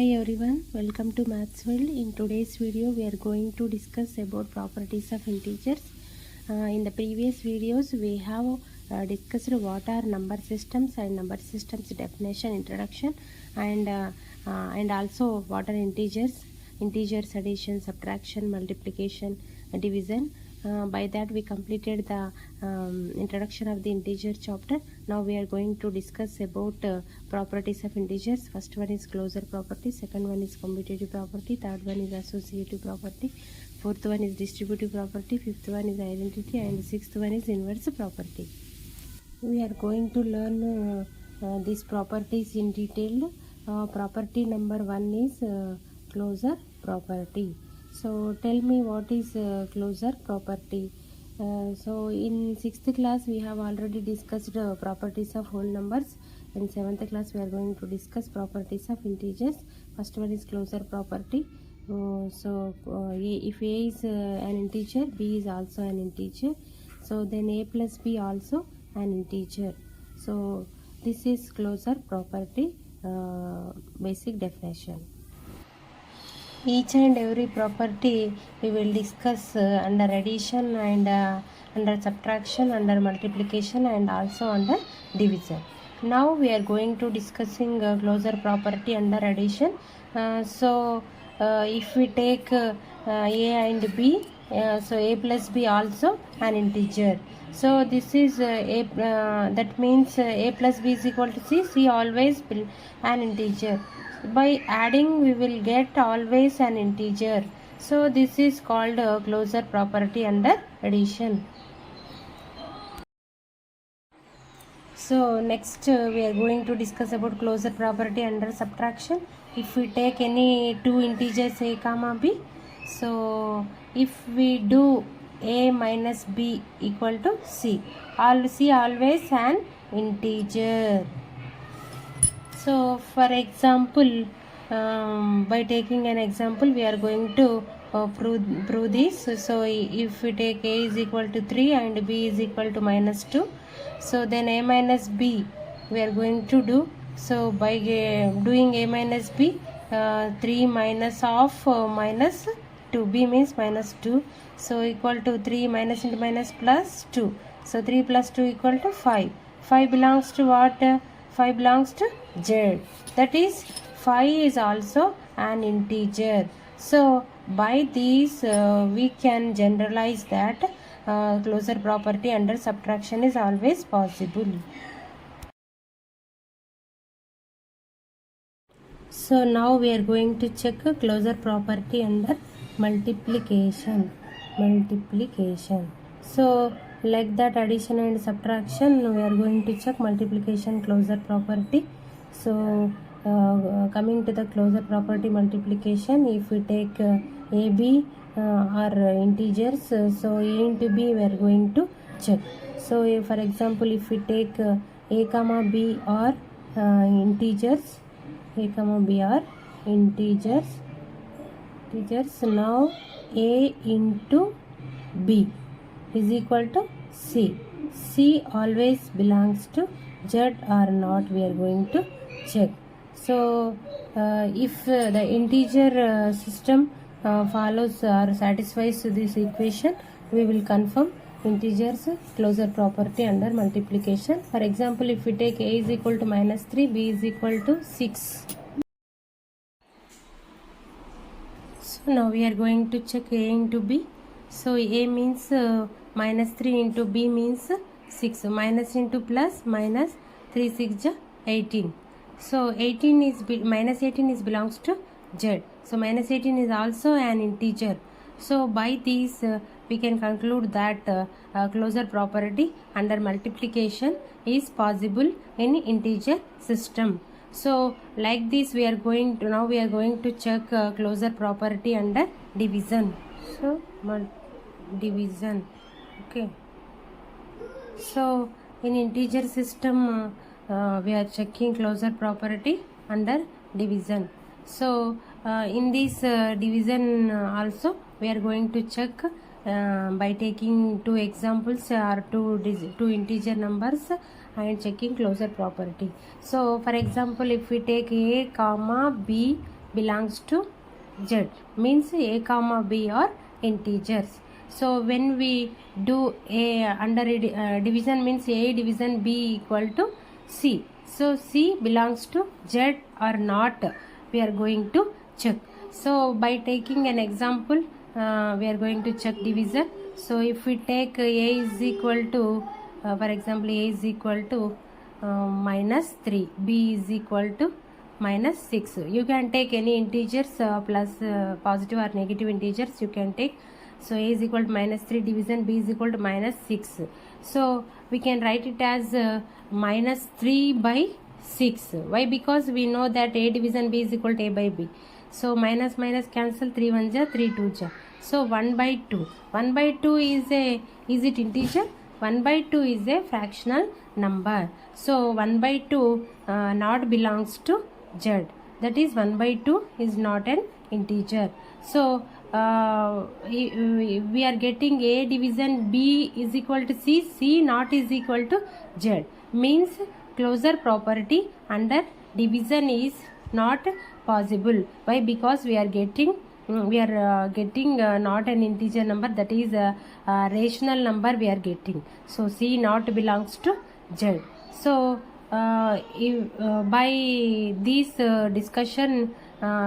Hi everyone, welcome to Maths World. In today's video we are going to discuss about properties of integers. In the previous videos we have discussed what are number systems and number systems definition, introduction, and also what are integers, addition, subtraction, multiplication, division. By that we completed the introduction of the integer chapter. Now we are going to discuss about properties of integers. First one is closure property, second one is commutative property, third one is associative property, fourth one is distributive property, fifth one is identity, and sixth one is inverse property. We are going to learn these properties in detail. Property number one is closure property. So tell me what is closure property. So in 6th class we have already discussed properties of whole numbers. In 7th class we are going to discuss properties of integers. First one is closure property. If A is an integer, B is also an integer. So then A plus B also an integer. So this is closure property basic definition. Each and every property we will discuss under addition and under subtraction, under multiplication, and also under division. Now we are going to discussing closure property under addition. If we take A and B, so A plus B also an integer. So this is that means A plus B is equal to C. C always an integer. By adding we will get always an integer. So this is called closure property under addition. So next we are going to discuss about closure property under subtraction. If we take any two integers A comma B, so if we do A minus B equal to C, C always an integer. So for example, by taking an example we are going to prove this. So if we take A is equal to 3 and B is equal to minus 2, so then A minus B we are going to do. So by doing A minus B, 3 minus of minus 2, B means minus 2, so equal to 3 minus into minus plus 2, so 3 plus 2 equal to 5. 5 belongs to what? 5 belongs to Z. That is 5 is also an integer. So by these we can generalize that closure property under subtraction is always possible. So now we are going to check a closure property under multiplication. So like that addition and subtraction, we are going to check multiplication closure property. So coming to the closure property multiplication, if we take AB are integers, so A into B we are going to check. So for example, if we take A comma B are integers, A comma B are integers. Now A into B is equal to C. C always belongs to Z or not, we are going to check. So if the integer system follows or satisfies this equation, we will confirm integers closure property under multiplication. For example, if we take A is equal to minus 3, B is equal to 6. So now we are going to check A into B. So A means minus 3 into B means 6. Minus into plus, minus 3 6 18. So 18 is minus 18 is belongs to Z. So minus 18 is also an integer. So by these we can conclude that closure property under multiplication is possible in integer system. So like this we are going to check closure property under division. So division. Okay. So in integer system we are checking closure property under division. So in this division also we are going to check by taking two examples or two integer numbers and checking closure property. So for example, if we take A comma B belongs to Z, means A comma B are integers. So when we do A under division, means A division B equal to C. So C belongs to Z or not, we are going to check. So by taking an example, we are going to check division. So if we take A is equal to, for example, A is equal to minus 3, B is equal to minus 6. You can take any integers, plus positive or negative integers you can take. So A is equal to minus 3 division B is equal to minus 6. So we can write it as minus 3 by 6. Why? Because we know that A division B is equal to A by B. So minus minus cancel, 3 1 ja, 3 2 ja. So 1 by 2. 1 by 2 is it integer? 1 by 2 is a fractional number. So 1 by 2 not belongs to Z. That is 1 by 2 is not an integer. So we are getting A division B is equal to C, C not is equal to Z. Means closure property under division is not possible. Why? Because we are getting not an integer number, that is a rational number we are getting. So C not belongs to Z. So by this discussion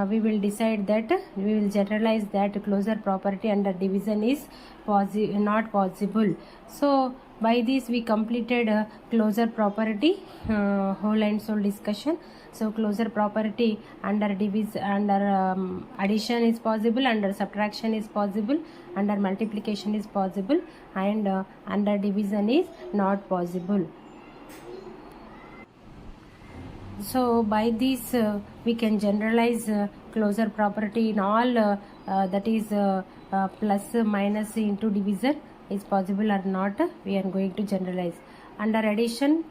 we will decide that we will generalize that closure property under division is not possible. So by this we completed closure property whole and soul discussion. So closure property under addition is possible, under subtraction is possible, under multiplication is possible, and under division is not possible. So by this we can generalize closure property in all, that is plus minus into division is possible or not, we are going to generalize. Under addition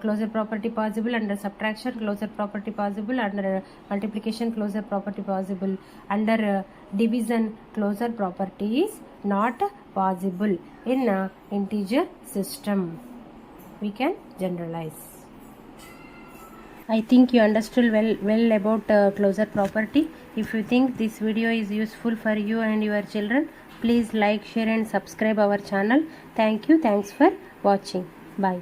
closure property possible, under subtraction closure property possible, under multiplication closure property possible, under division closure property is not possible. In integer system we can generalize. I think you understood well about closure property. If you think this video is useful for you and your children, please like, share and subscribe our channel. Thank you. Thanks for watching. Bye.